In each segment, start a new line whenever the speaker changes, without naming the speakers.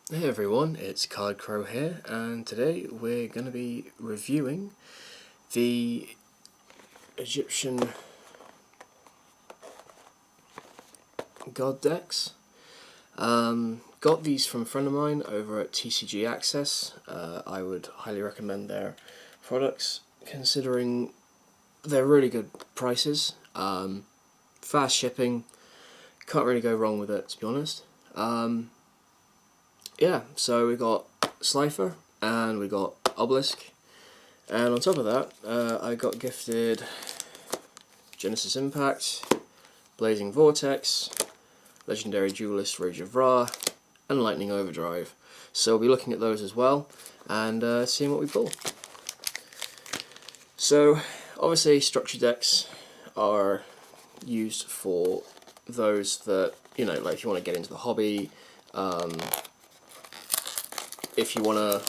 Hey everyone, it's Card Crow here, and today we're going to be reviewing the Egyptian God decks. Got these from a friend of mine over at TCGAccess. I would highly recommend their products, considering they're really good prices. Fast shipping, can't really go wrong with it, to be honest. Yeah, so we got Slifer and we got Obelisk, and on top of that, I got gifted Genesis Impact, Blazing Vortex, Legendary Duelists Rage of Ra, and Lightning Overdrive. So we'll be looking at those as well and seeing what we pull. So obviously structure decks are used for those that, like if you want to get into the hobby, if you want to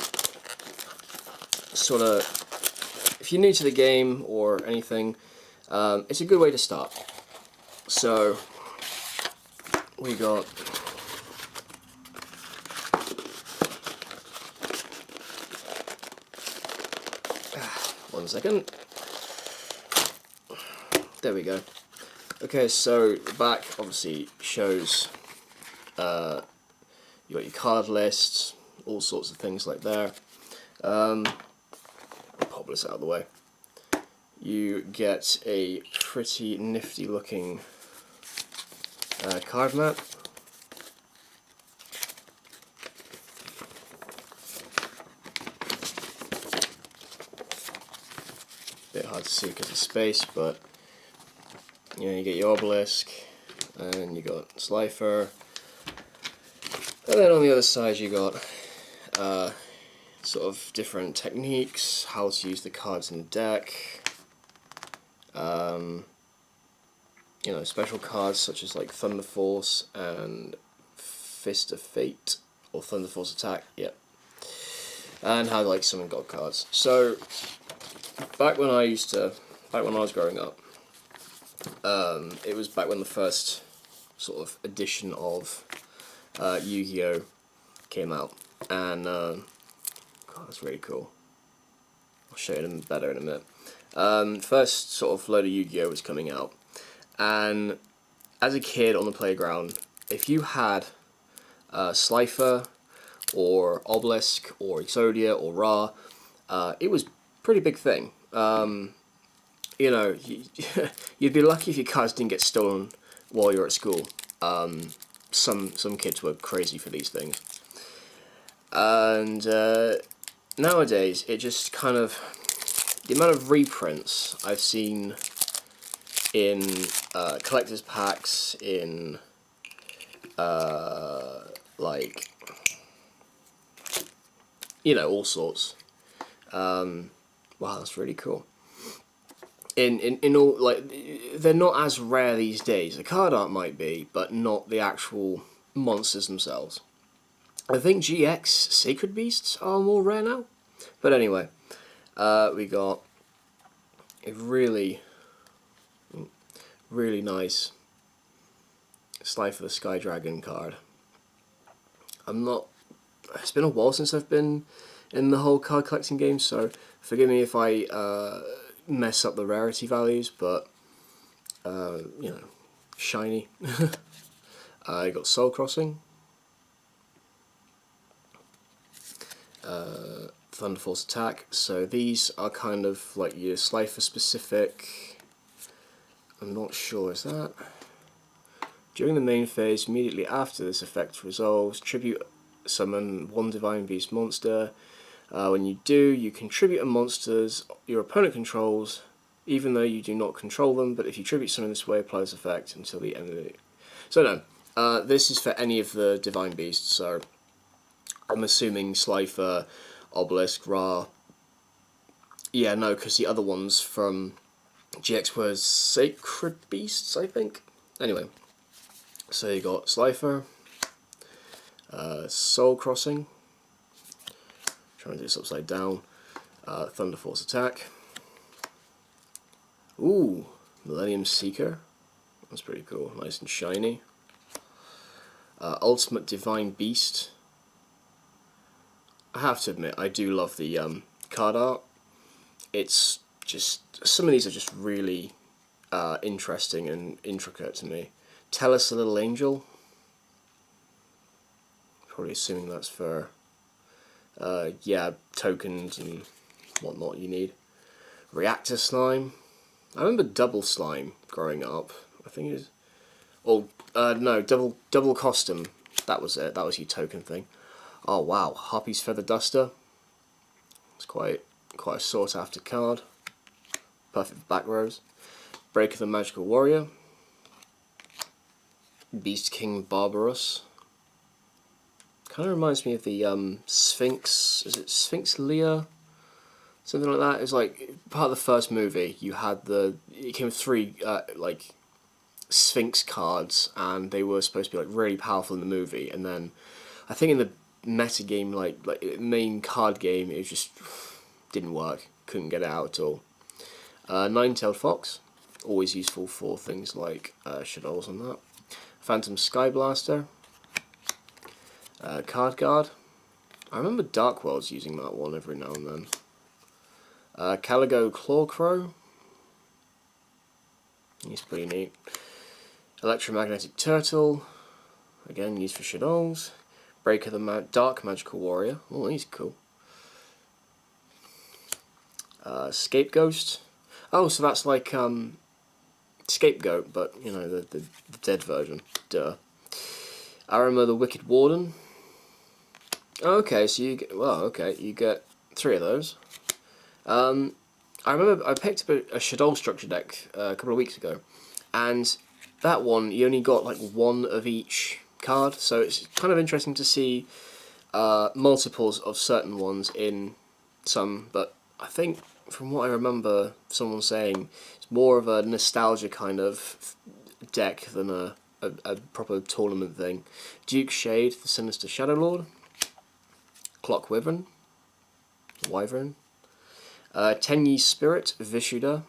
if you're new to the game or anything, it's a good way to start. So we got one second. There we go. Okay, so the back obviously shows you got your card lists, all sorts of things like there. Pop this out of the way. You get a pretty nifty looking card map. Bit hard to see because of space, but you get your Obelisk, and you got Slifer, and then on the other side you got sort of different techniques, how to use the cards in the deck. Special cards such as like Thunder Force and Fist of Fate, or Thunder Force Attack, yep. And how to like summon God cards. So back when I was growing up, it was back when the first sort of edition of YuGiOh came out, and God, that's really cool. I'll show you them better in a minute. First sort of load of YuGiOh was coming out, and as a kid on the playground, if you had Slifer or Obelisk or Exodia or Ra, it was a pretty big thing. You'd be lucky if your cards didn't get stolen while you're at school. Some kids were crazy for these things. And nowadays, it just kind of, the amount of reprints I've seen in collector's packs, in all sorts. Wow, that's really cool. In all, like, they're not as rare these days. The card art might be, but not the actual monsters themselves. I think GX Sacred Beasts are more rare now. But anyway, we got a really nice Slifer the Sky Dragon card. It's been a while since I've been in the whole card collecting game, so forgive me if I mess up the rarity values, but shiny. I got Soul Crossing, Thunder Force Attack. So these are kind of like your Slifer specific. I'm not sure, is that? During the main phase, immediately after this effect resolves, tribute summon one Divine Beast monster. When you do, you contribute a monsters your opponent controls, even though you do not control them, but if you tribute summon this way, apply this effect until the end of the... So no, this is for any of the Divine Beasts, so I'm assuming Slifer, Obelisk, Ra... Yeah, no, because the other ones from GX were Sacred Beasts, I think? Anyway, so you got Slifer, Soul Crossing, trying to do this upside down, Thunder Force Attack. Ooh, Millennium Seeker. That's pretty cool, nice and shiny. Ultimate Divine Beast. I have to admit, I do love the card art. It's just, some of these are just really interesting and intricate to me. Tell us a little angel. Probably assuming that's for, yeah, tokens and whatnot you need. Reactor slime. I remember double slime growing up. I think it is. Oh, no, double costume. That was it. That was your token thing. Oh wow, Harpy's Feather Duster. It's quite a sought after card. Perfect for back rows. Breaker the Magical Warrior. Beast King Barbarous. Kind of reminds me of the Sphinx. Is it Sphinx Leah? Something like that. It's like part of the first movie. You had it came with 3 like Sphinx cards, and they were supposed to be like really powerful in the movie. And then I think in the meta game, like main card game, it just didn't work. Couldn't get it out at all. Nine-tailed Fox, always useful for things like shadows and that. Phantom Skyblaster. Card Guard. I remember Dark Worlds using that one every now and then. Caligo Clawcrow. He's pretty neat. Electromagnetic Turtle. Again, used for shadows. Breaker the Dark Magical Warrior. Oh, he's cool. Scapegoat. Oh, so that's like Scapegoat, but you know the dead version. Duh. Arima the Wicked Warden. Okay, so you get you get 3 of those. I remember I picked up a Shadow structure deck a couple of weeks ago, and that one you only got like 1 of each card, so it's kind of interesting to see multiples of certain ones in some, but I think from what I remember someone saying, it's more of a nostalgia kind of deck than a proper tournament thing. Duke Shade, the Sinister Shadow Lord. Clock Wyvern. Tenyi Spirit, Vishuda.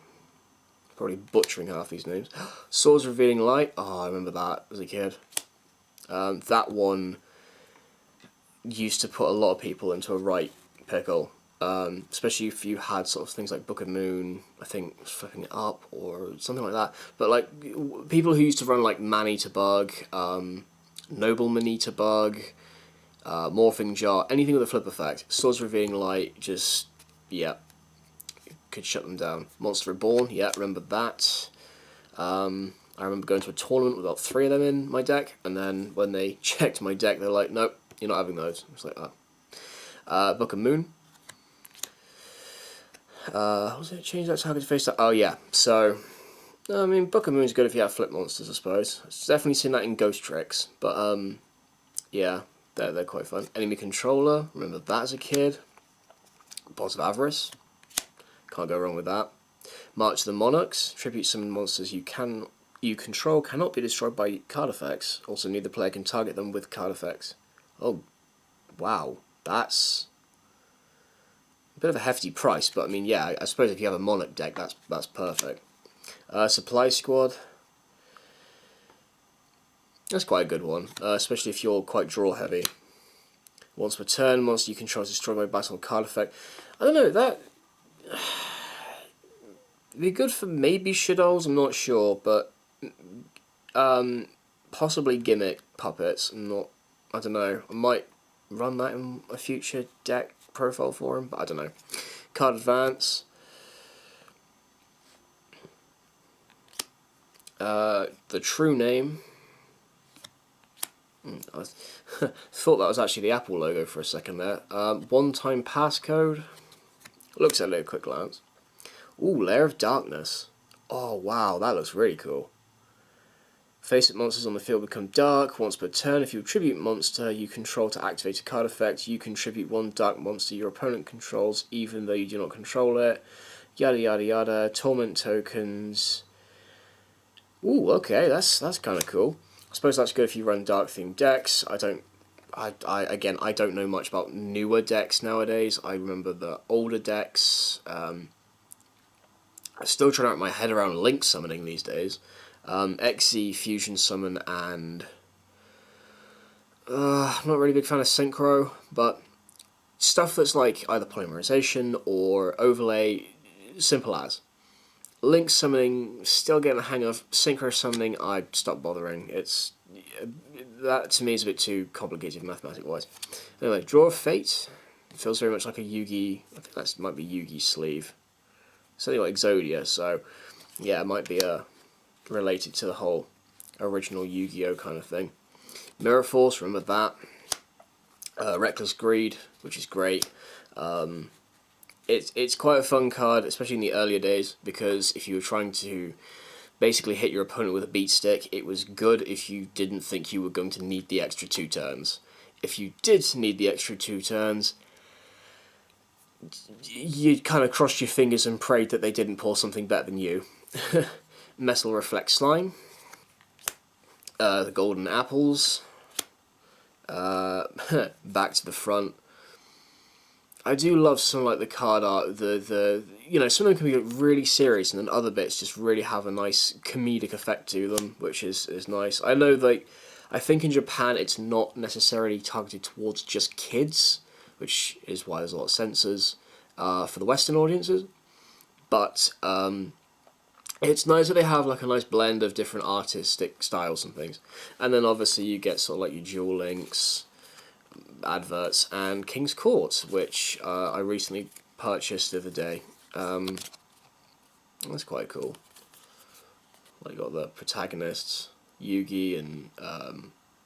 Probably butchering half these names. Swords Revealing Light. Oh, I remember that as a kid. That one used to put a lot of people into a right pickle. Especially if you had sort of things like Book of Moon, I think, flipping it up or something like that. But like people who used to run like Man-Eater Bug, Nobleman-Eater Bug, Morphing Jar, anything with a flip effect. Swords Revealing Light, just, yeah, could shut them down. Monster Reborn, yeah, remember that. I remember going to a tournament with about 3 of them in my deck, and then when they checked my deck, they're like, nope, you're not having those. It's like, oh. Book of Moon. Was it change that target face? Oh yeah, so I mean, Book of Moon's good if you have flip monsters, I suppose. I've definitely seen that in Ghost Tricks, but yeah, they're quite fun. Enemy Controller, remember that as a kid. Boss of Avarice, can't go wrong with that. March of the Monarchs, tribute summon monsters you control cannot be destroyed by card effects. Also, neither player can target them with card effects. Oh, wow, that's a bit of a hefty price, but I mean, yeah, I suppose if you have a Monarch deck, that's perfect. Supply Squad. That's quite a good one, especially if you're quite draw heavy. Once per turn, monster you control is destroyed by battle card effect. I don't know, that would be good for maybe Shadows, I'm not sure, but possibly Gimmick Puppets. I don't know, I might run that in a future deck profile for him, but I don't know. Card Advance. The True Name. I thought that was actually the Apple logo for a second there. One-time passcode. Looks at it at a quick glance. Ooh, Lair of Darkness. Oh wow, that looks really cool. Face-up monsters on the field become dark once per turn. If you tribute monster you control to activate a card effect, you contribute 1 dark monster your opponent controls, even though you do not control it. Yada yada yada. Torment tokens. Ooh, okay, that's kind of cool. I suppose that's good if you run dark themed decks. I don't know much about newer decks nowadays. I remember the older decks. I'm still trying to wrap my head around Link summoning these days. XZ, Fusion Summon, and I'm not really a big fan of Synchro, but stuff that's like either polymerization or overlay, simple as. Link summoning, still getting the hang of. Synchro summoning, I stopped bothering. That to me is a bit too complicated mathematic-wise. Anyway, Draw of Fate. It feels very much like a Yugi. I think that might be Yugi's sleeve. Something like Exodia, so yeah, it might be related to the whole original YuGiOh kind of thing. Mirror Force, remember that. Reckless Greed, which is great. It's quite a fun card, especially in the earlier days, because if you were trying to basically hit your opponent with a beat stick, it was good if you didn't think you were going to need the extra 2 turns. If you did need the extra 2 turns, you kind of crossed your fingers and prayed that they didn't pull something better than you. Metal Reflect Slime. The Golden Apples. Back to the Front. I do love some like the card art, you know, some of them can be really serious and then other bits just really have a nice comedic effect to them, which is nice. I know like, I think in Japan it's not necessarily targeted towards just kids, which is why there's a lot of censors for the Western audiences, but it's nice that they have like a nice blend of different artistic styles and things. And then obviously you get sort of like your Duel Links, adverts, and King's Court, which I recently purchased the other day. That's quite cool. Like, got the protagonists, Yugi and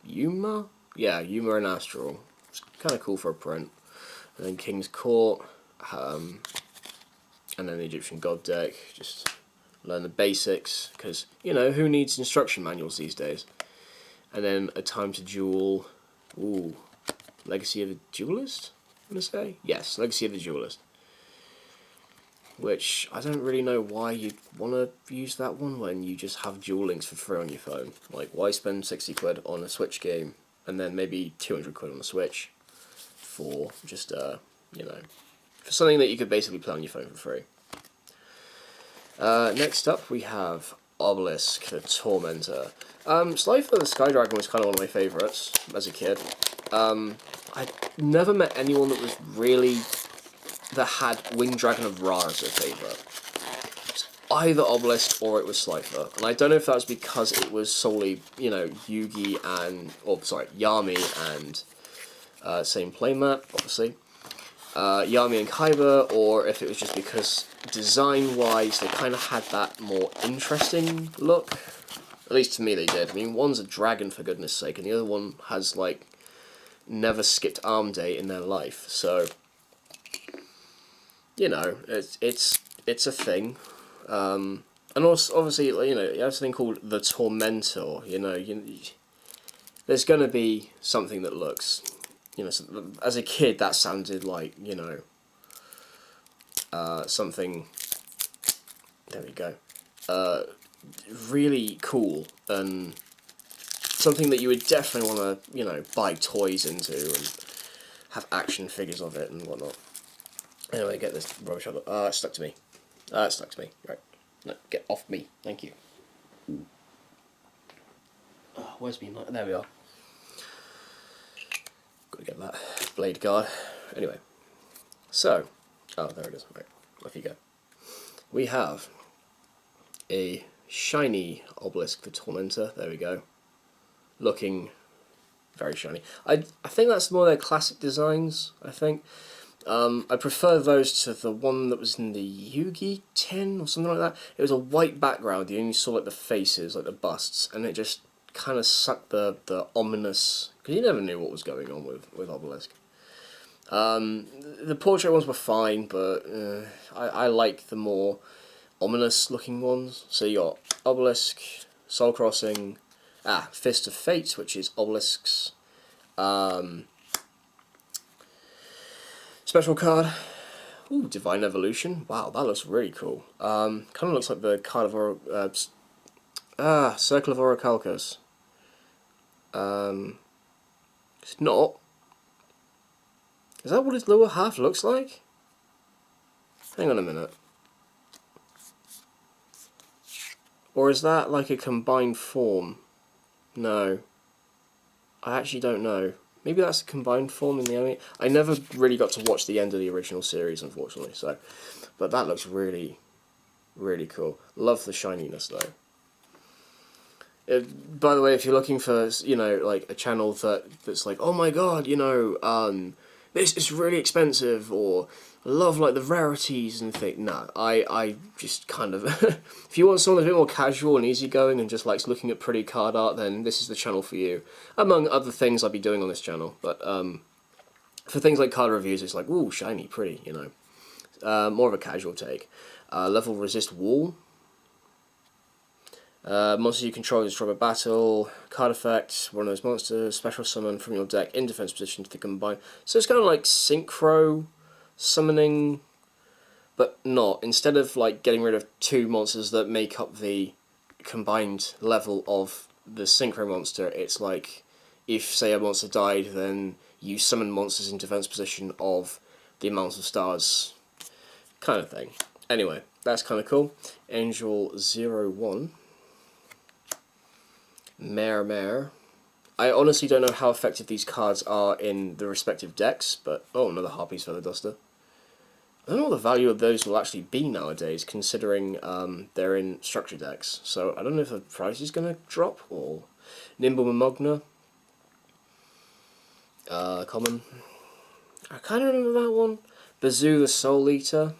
Yuma? Yeah, Yuma and Astral. It's kind of cool for a print. And then King's Court, and then the Egyptian God deck. Just learn the basics, because, you know, who needs instruction manuals these days? And then A Time to Duel. Ooh. Legacy of the Duelist, I'm going to say? Yes, Legacy of the Duelist. Which, I don't really know why you'd want to use that one when you just have Duel Links for free on your phone. Like, why spend 60 quid on a Switch game, and then maybe 200 quid on a Switch for just, you know, for something that you could basically play on your phone for free. Next up, we have Obelisk, the Tormentor. Slifer the Sky Dragon was kind of one of my favourites as a kid. I never met anyone that was really, that had Winged Dragon of Ra as their favourite. It's either Obelisk or it was Slifer. And I don't know if that was because it was solely, you know, Yugi and, Yami and same playmat, obviously. Yami and Kaiba, or if it was just because design-wise they kind of had that more interesting look. At least to me they did. I mean, one's a dragon for goodness sake, and the other one has, like, never skipped arm day in their life, so you know, it's a thing, and also obviously, you know, you have something called the Tormentor. You know, there's going to be something that looks, you know, as a kid that sounded like, you know, something. There we go, really cool and something that you would definitely want to, you know, buy toys into and have action figures of it and whatnot. Anyway, get this rubbish out of it. It's stuck to me. It's stuck to me. Right. No, get off me. Thank you. Oh, where's me? There we are. Got to get that blade guard. Anyway. So. Oh, there it is. Right. Off you go. We have a shiny Obelisk the Tormentor. There we go. Looking very shiny. I think that's more their classic designs, I think. I prefer those to the one that was in the Yugi tin or something like that. It was a white background, you only saw like the faces, like the busts, and it just kind of sucked the ominous, because you never knew what was going on with Obelisk. The portrait ones were fine, but I like the more ominous looking ones. So you got Obelisk, Soul Crossing, Fist of Fate, which is Obelisk's special card. Ooh, Divine Evolution. Wow, that looks really cool. Kind of looks like the card of Circle of Orichalcos. It's not. Is that what its lower half looks like? Hang on a minute. Or is that like a combined form? No. I actually don't know. Maybe that's a combined form in the anime. I never really got to watch the end of the original series, unfortunately. So, but that looks really, really cool. Love the shininess though. By the way, if you're looking for, you know, like a channel that's like, oh my god, you know, this is really expensive, or love like the rarities and things. No, I just kind of, if you want someone a bit more casual and easygoing and just likes looking at pretty card art, then this is the channel for you. Among other things I'll be doing on this channel, but for things like card reviews, it's like, ooh, shiny, pretty, you know. More of a casual take. Level resist wall. Monster you control destroy by battle. Card effect, one of those monsters, special summon from your deck in defense position to the combine. So it's kind of like synchro summoning, but not. Instead of like getting rid of two monsters that make up the combined level of the synchro monster, it's like if, say, a monster died, then you summon monsters in defense position of the amount of stars, kind of thing. Anyway, that's kind of cool. Angel 01. Mare. I honestly don't know how effective these cards are in the respective decks, but... Oh, another Harpy's Feather Duster. I don't know what the value of those will actually be nowadays, considering they're in structure decks. So I don't know if the price is going to drop, or... Nimble Mamogna. Common. I kind of remember that one. Bazoo the Soul Eater.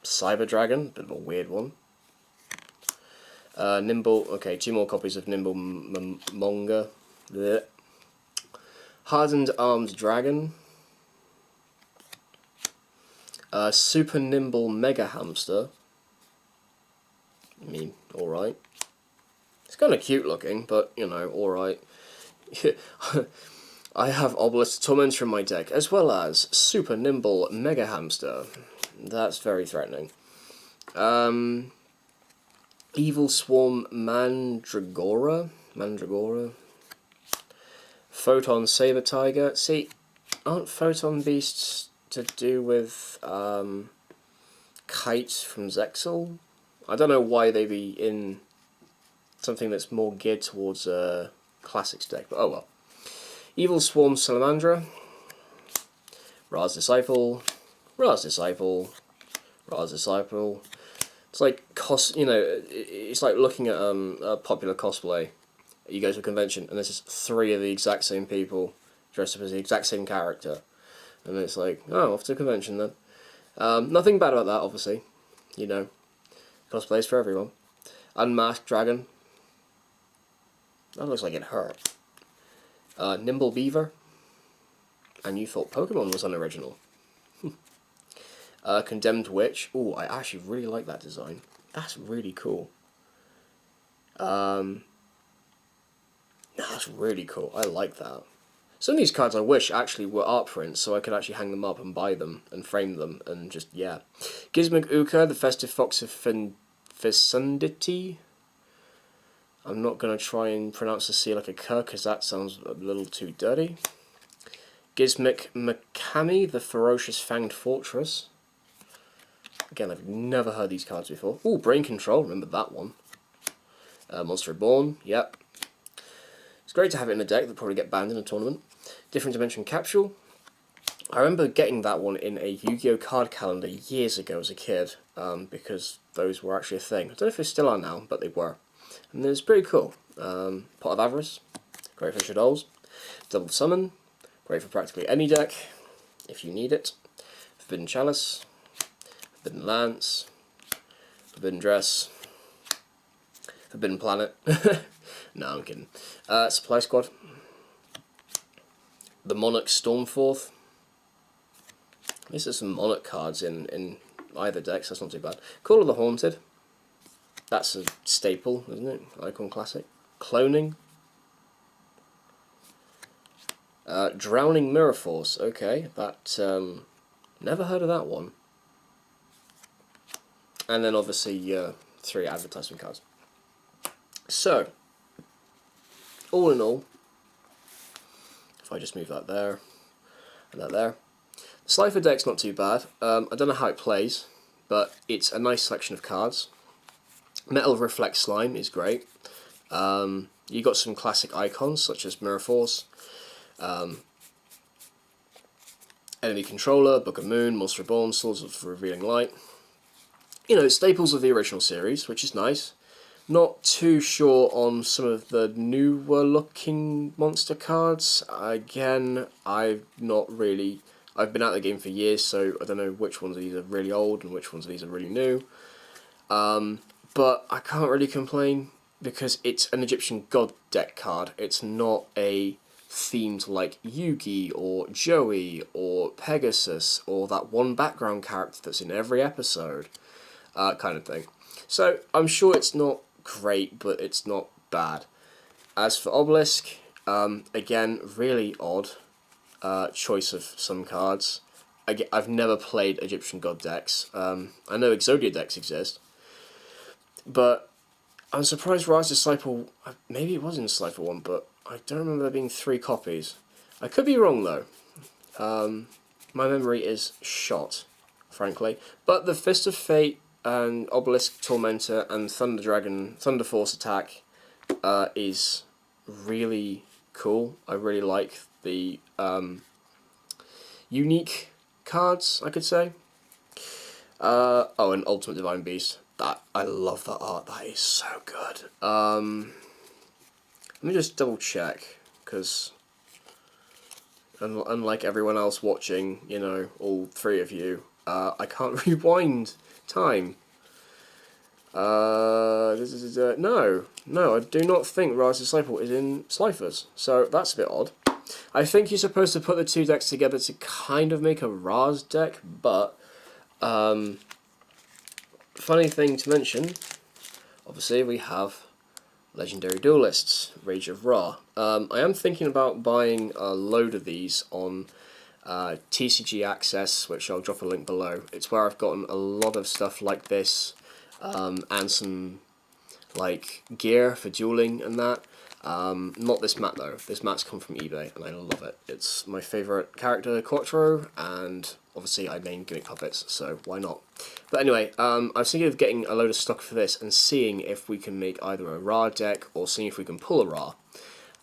Cyber Dragon, bit of a weird one. Nimble, okay, 2 more copies of Nimble Monga. Blech. Hardened Armed Dragon. Super Nimble Mega Hamster. I mean, alright. It's kind of cute looking, but, you know, alright. I have Obelisk Tormentor in my deck, as well as Super Nimble Mega Hamster. That's very threatening. Evil Swarm Mandragora. Photon Saber Tiger. See, aren't Photon Beasts to do with Kite from Zexal? I don't know why they'd be in something that's more geared towards a Classics deck, but oh well. Evil Swarm Salamandra. Ra's Disciple. It's like it's like looking at a popular cosplay. You go to a convention and there's just 3 of the exact same people dressed up as the exact same character, and it's like, oh, off to a convention then. Nothing bad about that, obviously. You know, cosplay's for everyone. Unmasked Dragon. That looks like it hurt. Nimble Beaver. And you thought Pokemon was unoriginal. Condemned Witch. Ooh, I actually really like that design. That's really cool. That's really cool. I like that. Some of these cards I wish actually were art prints, so I could actually hang them up and buy them and frame them and just, yeah. Gizmic Uka, the Festive Fox of Fecundity. I'm not going to try and pronounce the C like a K, because that sounds a little too dirty. Gizmic Makami, the Ferocious Fanged Fortress. Again, I've never heard these cards before. Ooh, Brain Control, remember that one. Monster Reborn, yep. It's great to have it in a deck that'll probably get banned in a tournament. Different Dimension Capsule. I remember getting that one in a YuGiOh card calendar years ago as a kid, because those were actually a thing. I don't know if they still are now, but they were. And it was pretty cool. Pot of Avarice, great for Shadows. Double Summon, great for practically any deck, if you need it. Forbidden Chalice. Forbidden Lance, Forbidden Dress, Forbidden Planet. No, I'm kidding. Supply Squad. The Monarch Stormforth. This is some Monarch cards in either decks, that's not too bad. Call of the Haunted. That's a staple, isn't it? Icon Classic. Cloning. Drowning Mirror Force. Okay, that never heard of that one. And then obviously 3 advertisement cards. So, all in all, if I just move that there, and that there. The Slifer deck's not too bad. I don't know how it plays, but it's a nice selection of cards. Metal Reflect Slime is great. You got some classic icons such as Mirror Force, Enemy Controller, Book of Moon, Monster Reborn, Swords of Revealing Light. You know, staples of the original series, which is nice. Not too sure on some of the newer looking monster cards. Again, I've been out of the game for years, so I don't know which ones of these are really old and which ones of these are really new. But I can't really complain because it's an Egyptian god deck card. It's not a themed like Yugi or Joey or Pegasus or that one background character that's in every episode, kind of thing. So I'm sure it's not great, but it's not bad. As for Obelisk, again, really odd choice of some cards. I've never played Egyptian god decks. I know Exodia decks exist, but I'm surprised Rise Disciple, maybe it was in Slifer 1, but I don't remember there being 3 copies. I could be wrong though. My memory is shot, frankly. But the Fist of Fate and Obelisk Tormentor and Thunder Force Attack is really cool. I really like the unique cards, I could say. Oh, and Ultimate Divine Beast. I love that art. That is so good. Let me just double check, because unlike everyone else watching, you know, all 3 of you, I can't rewind time. No, I do not think Rise Disciple is in Slifers, so that's a bit odd. I think you're supposed to put the 2 decks together to kind of make a Raz deck, but funny thing to mention, obviously we have Legendary Duelists Rage of Ra. I am thinking about buying a load of these on TCGAccess, which I'll drop a link below. It's where I've gotten a lot of stuff like this, and some like gear for dueling and that. Not this mat though. This mat's come from eBay and I love it. It's my favourite character, Quattro, and obviously I main Gimmick Puppets, so why not? But anyway, I was thinking of getting a load of stock for this and seeing if we can make either a Ra deck or seeing if we can pull a Ra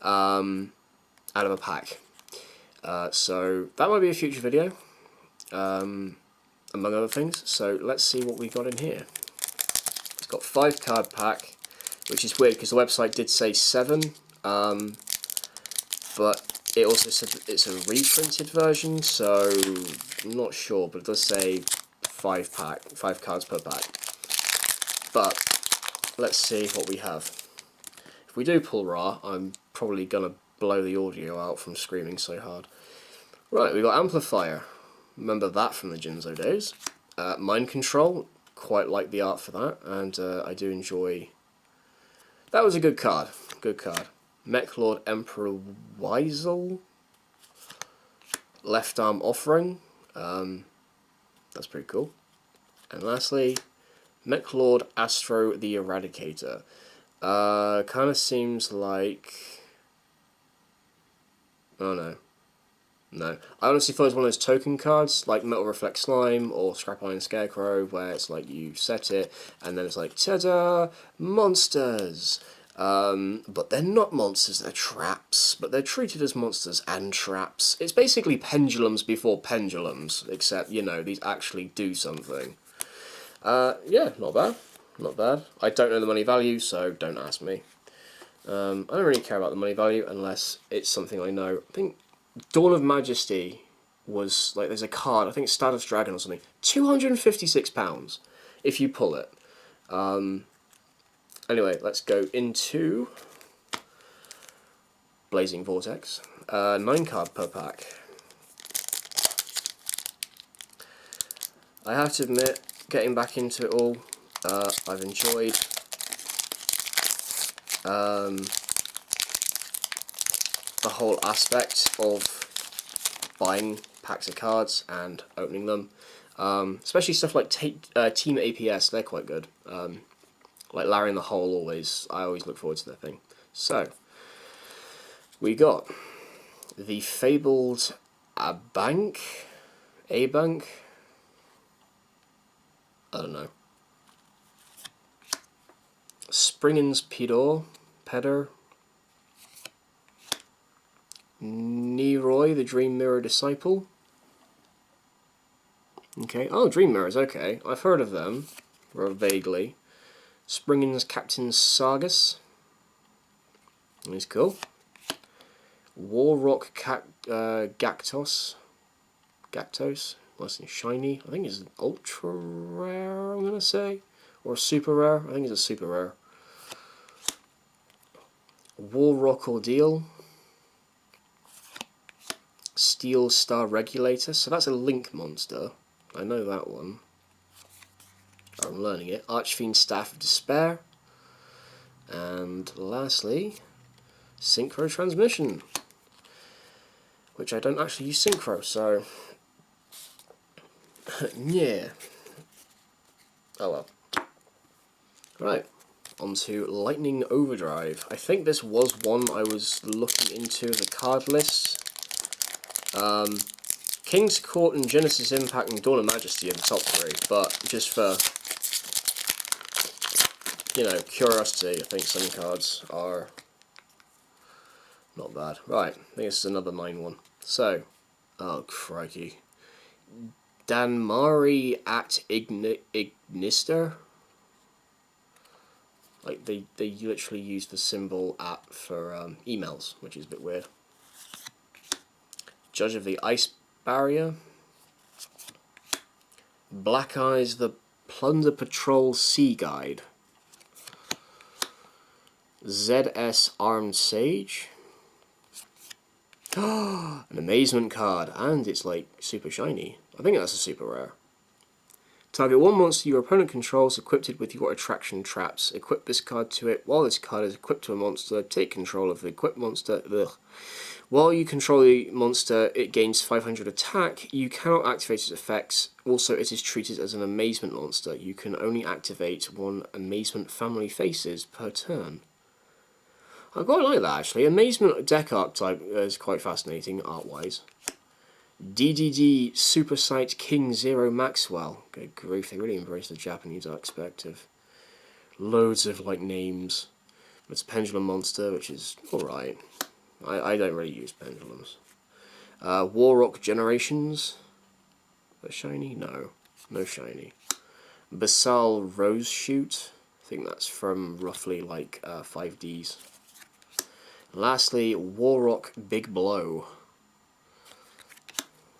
out of a pack. So that might be a future video, among other things. So let's see what we got in here. It's got 5 card pack, which is weird because the website did say 7, but it also said that it's a reprinted version, so I'm not sure, but it does say 5 cards per pack. But let's see what we have. If we do pull Ra, I'm probably gonna blow the audio out from screaming so hard. Right, we got Amplifier. Remember that from the Jinzo days. Mind Control, quite like the art for that, and I do enjoy. That was a good card. Good card. Mech Lord Emperor Weisel. Left Arm Offering. That's pretty cool. And lastly, Mech Lord Astro the Eradicator. Kind of seems like. Oh no. No. I honestly thought it was one of those token cards, like Metal Reflect Slime or Scrap Iron Scarecrow, where it's like you set it, and then it's like, ta-da! Monsters! But they're not monsters, they're traps, but they're treated as monsters and traps. It's basically pendulums before pendulums, except, you know, these actually do something. Yeah, not bad. Not bad. I don't know the money value, so don't ask me. I don't really care about the money value unless it's something I know. I think Dawn of Majesty was, like, there's a card, I think it's Stardust Dragon or something, £256 if you pull it. Anyway, let's go into Blazing Vortex. 9 card per pack. I have to admit, getting back into it all, I've enjoyed the whole aspect of buying packs of cards and opening them. Especially stuff like Team APS, they're quite good. Like Larry in the Hole, I always look forward to that thing. So, we got the fabled A-Bank? I don't know. Springin's Pedor? Neroi, the Dream Mirror Disciple. Okay, oh, Dream Mirrors, okay. I've heard of them, or vaguely. Springin's Captain Sargus. He's cool. Warrock Gactos. Less than shiny. I think it's an ultra rare, I'm gonna say. Or super rare. I think it's a super rare. Warrock Ordeal. Steel Star Regulator. So that's a Link monster. I know that one. I'm learning it. Archfiend Staff of Despair. And lastly, Synchro Transmission. Which I don't actually use Synchro, so yeah. Oh well. Right, on to Lightning Overdrive. I think this was one I was looking into as a card list. King's Court and Genesis Impact and Dawn of Majesty are the top 3, but just for, you know, curiosity, I think some cards are not bad. Right, I think this is another 9 one. So, oh crikey. Danmari at Ignister. Like, they literally use the symbol at for emails, which is a bit weird. Judge of the Ice Barrier. Black Eyes, the Plunder Patrol Sea Guide. ZS Armed Sage. An Amazement card, and it's like super shiny. I think that's a super rare. Target one monster your opponent controls equipped with your attraction traps. Equip this card to it. While this card is equipped to a monster, take control of the equipped monster. Ugh. While you control the monster, it gains 500 attack. You cannot activate its effects. Also, it is treated as an Amazement monster. You can only activate 1 Amazement family faces per turn. I quite like that, actually. Amazement deck archetype is quite fascinating art-wise. DDD Super Sight King Zero Maxwell. Good grief, they really embrace the Japanese aspect of loads of like names. It's a pendulum monster, which is alright. I don't really use pendulums. Warrock Generations. A shiny? No. No shiny. Basal Rose Shoot. I think that's from roughly like 5Ds. Lastly, Warrock Big Blow.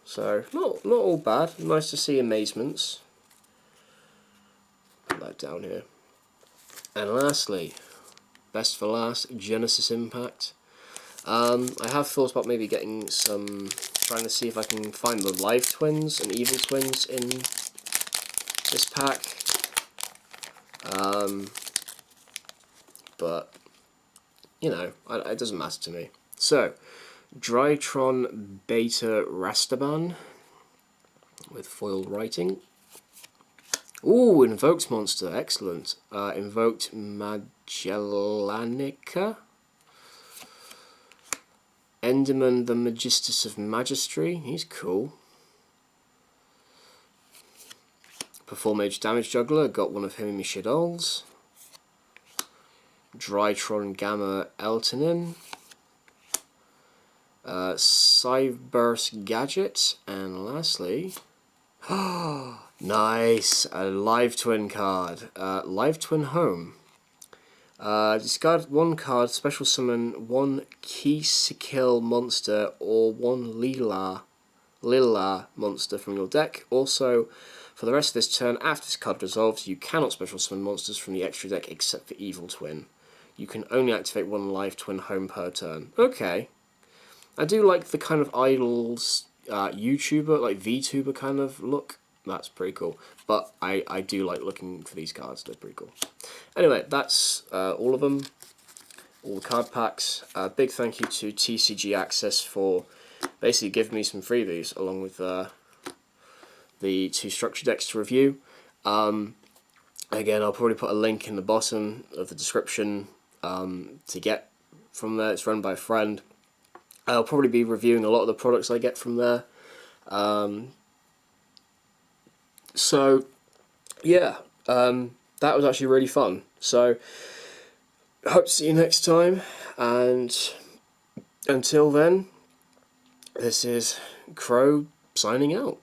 So, not all bad. Nice to see Amazements. Put that down here. And lastly, best for last, Genesis Impact. I have thought about maybe getting some, trying to see if I can find the Live Twins and Evil Twins in this pack. But, you know, it doesn't matter to me. So, Drytron Beta Rastaban with foiled writing. Ooh, Invoked monster, excellent. Invoked Magellanica. Enderman the Magistus of Magistry, he's cool. Performage Damage Juggler, got one of him in my Shaddolls. Drytron Gamma Eltonin. Cyberburst Gadget, and lastly, nice, a Live Twin card. Live Twin Home. Discard 1 card, special summon 1 Key-Sikill monster or 1 Lila monster from your deck. Also, for the rest of this turn, after this card resolves, you cannot special summon monsters from the extra deck except for Evil Twin. You can only activate 1 Live Twin Home per turn. Okay. I do like the kind of idols YouTuber, like VTuber kind of look. That's pretty cool. But I do like looking for these cards. They're pretty cool. Anyway, that's all of them. All the card packs. Big thank you to TCGAccess for basically giving me some freebies along with the 2 structure decks to review. Again, I'll probably put a link in the bottom of the description to get from there. It's run by a friend. I'll probably be reviewing a lot of the products I get from there. So, yeah, that was actually really fun. So, hope to see you next time, and until then, this is Crow signing out.